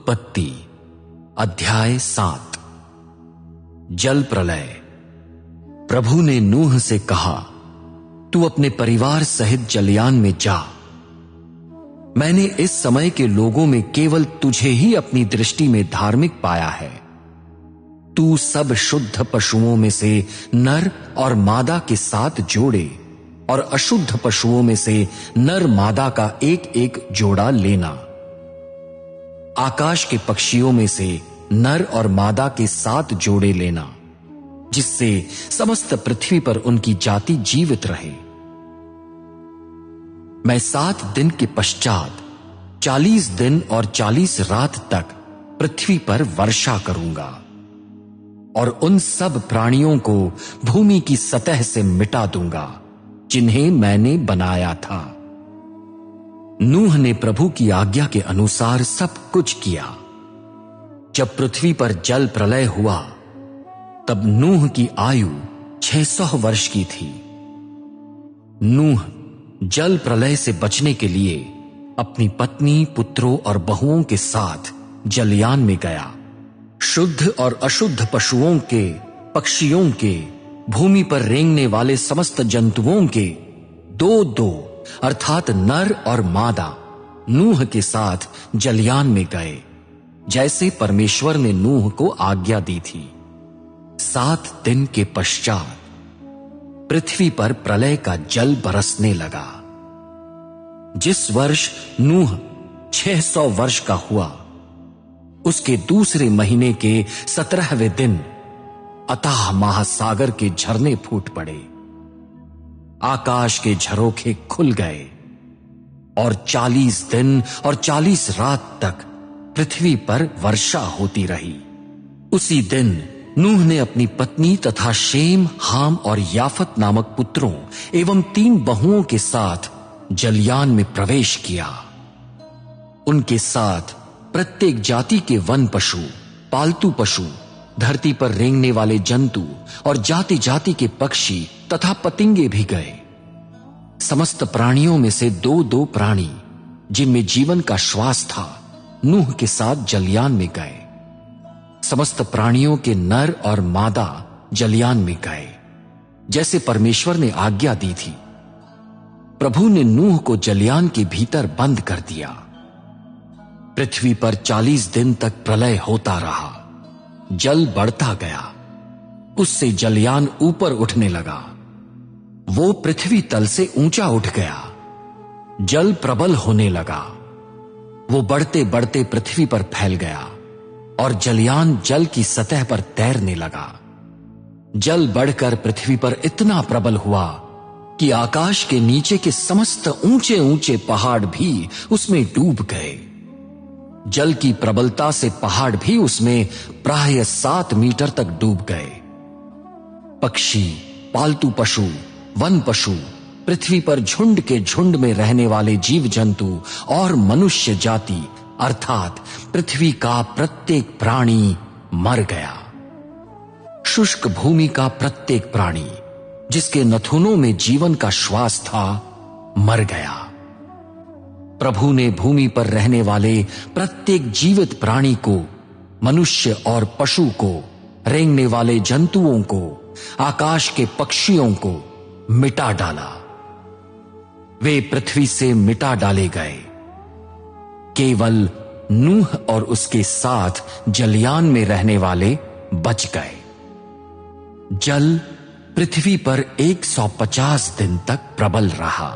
उत्पत्ति अध्याय 7। जल प्रलय। प्रभु ने नूह से कहा, तू अपने परिवार सहित जलयान में जा। मैंने इस समय के लोगों में केवल तुझे ही अपनी दृष्टि में धार्मिक पाया है। तू सब शुद्ध पशुओं में से नर और मादा के साथ जोड़े और अशुद्ध पशुओं में से नर मादा का एक एक जोड़ा लेना। आकाश के पक्षियों में से नर और मादा के 7 जोड़े लेना, जिससे समस्त पृथ्वी पर उनकी जाति जीवित रहे। मैं 7 दिन के पश्चात 40 दिन और 40 रात तक पृथ्वी पर वर्षा करूंगा और उन सब प्राणियों को भूमि की सतह से मिटा दूंगा जिन्हें मैंने बनाया था। नूह ने प्रभु की आज्ञा के अनुसार सब कुछ किया। जब पृथ्वी पर जल प्रलय हुआ तब नूह की आयु 600 वर्ष की थी। नूह जल प्रलय से बचने के लिए अपनी पत्नी, पुत्रों और बहुओं के साथ जलयान में गया। शुद्ध और अशुद्ध पशुओं के, पक्षियों के, भूमि पर रेंगने वाले समस्त जंतुओं के 2-2 अर्थात नर और मादा नूह के साथ जलयान में गए, जैसे परमेश्वर ने नूह को आज्ञा दी थी। 7 दिन के पश्चात पृथ्वी पर प्रलय का जल बरसने लगा। जिस वर्ष नूह 600 वर्ष का हुआ, उसके दूसरे महीने के 17वें दिन अथाह महासागर के झरने फूट पड़े। आकाश के झरोखे खुल गए और 40 दिन और 40 रात तक पृथ्वी पर वर्षा होती रही। उसी दिन नूह ने अपनी पत्नी तथा शेम, हाम और याफत नामक पुत्रों एवं 3 बहुओं के साथ जलयान में प्रवेश किया। उनके साथ प्रत्येक जाति के वन पशु, पालतू पशु, धरती पर रेंगने वाले जंतु और जाति जाति के पक्षी तथा पतिंगे भी गए। समस्त प्राणियों में से 2-2 प्राणी जिनमें जीवन का श्वास था नूह के साथ जलयान में गए। समस्त प्राणियों के नर और मादा जलयान में गए, जैसे परमेश्वर ने आज्ञा दी थी। प्रभु ने नूह को जलयान के भीतर बंद कर दिया। पृथ्वी पर 40 दिन तक प्रलय होता रहा। जल बढ़ता गया, उससे जलयान ऊपर उठने लगा। वो पृथ्वी तल से ऊंचा उठ गया। जल प्रबल होने लगा। वो बढ़ते बढ़ते पृथ्वी पर फैल गया और जलयान जल की सतह पर तैरने लगा। जल बढ़कर पृथ्वी पर इतना प्रबल हुआ कि आकाश के नीचे के समस्त ऊंचे ऊंचे पहाड़ भी उसमें डूब गए। जल की प्रबलता से पहाड़ भी उसमें प्रायः 7 मीटर तक डूब गए। पक्षी, पालतू पशु, वन पशु, पृथ्वी पर झुंड के झुंड में रहने वाले जीव जंतु और मनुष्य जाति अर्थात पृथ्वी का प्रत्येक प्राणी मर गया। शुष्क भूमि का प्रत्येक प्राणी जिसके नथुनों में जीवन का श्वास था मर गया। प्रभु ने भूमि पर रहने वाले प्रत्येक जीवित प्राणी को, मनुष्य और पशु को, रेंगने वाले जंतुओं को, आकाश के पक्षियों को मिटा डाला। वे पृथ्वी से मिटा डाले गए। केवल नूह और उसके साथ जलयान में रहने वाले बच गए। जल पृथ्वी पर 150 दिन तक प्रबल रहा।